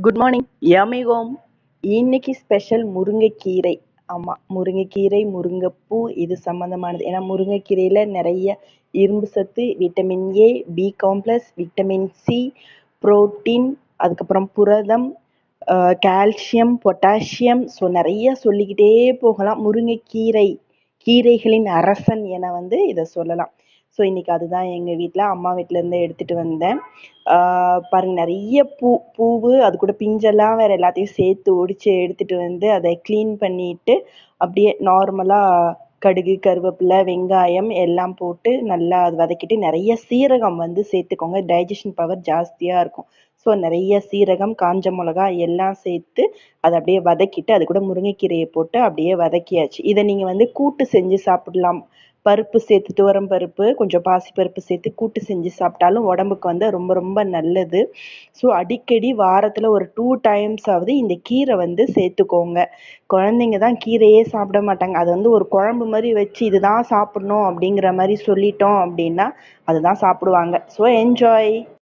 Good morning yummy home. இன்னைக்கு special முருங்கைக்கீரை. ஆமாம், முருங்கைக்கீரை, முருங்கைப்பூ இது சம்மந்தமானது. ஏன்னா முருங்கைக்கீரையில் நிறைய இரும்பு சத்து, vitamin A, B complex, vitamin C, protein, அதுக்கப்புறம் புரதம், கால்சியம், பொட்டாசியம், ஸோ நிறைய சொல்லிக்கிட்டே போகலாம். முருங்கைக்கீரை கீரைகளின் அரசன் என இதை சொல்லலாம். ஸோ இன்றைக்கி அதுதான் எங்கள் வீட்டில் அம்மா வீட்டிலேருந்து எடுத்துகிட்டு வந்தேன். பாருங்க, நிறைய பூவு அது கூட பிஞ்செல்லாம் வேறு எல்லாத்தையும் சேர்த்து ஒடிச்சு எடுத்துகிட்டு வந்து அதை க்ளீன் பண்ணிவிட்டு அப்படியே நார்மலாக கடுகு, கருவேப்பிலை, வெங்காயம் எல்லாம் போட்டு நல்லா அது வதக்கிட்டு நிறைய சீரகம் சேர்த்துக்கோங்க. டைஜஷன் பவர் ஜாஸ்தியாக இருக்கும். ஸோ நிறைய சீரகம், காஞ்ச மிளகா எல்லாம் சேர்த்து அதை அப்படியே வதக்கிட்டு அது கூட முருங்கைக்கீரையை போட்டு அப்படியே வதக்கியாச்சு. இதை நீங்கள் கூட்டு செஞ்சு சாப்பிடலாம். பருப்பு சேர்த்து, துவரம் பருப்பு, கொஞ்சம் பாசிப்பருப்பு சேர்த்து கூட்டு செஞ்சு சாப்பிட்டாலும் உடம்புக்கு ரொம்ப ரொம்ப நல்லது. ஸோ அடிக்கடி வாரத்தில் ஒரு 2 times ஆவது இந்த கீரை சேர்த்துக்கோங்க. குழந்தைங்க தான் கீரையே சாப்பிட மாட்டாங்க. அது ஒரு குழம்பு மாதிரி வச்சு இதுதான் சாப்பிடணும் அப்படிங்கிற மாதிரி சொல்லிட்டோம் அப்படின்னா அதுதான் சாப்பிடுவாங்க. So enjoy.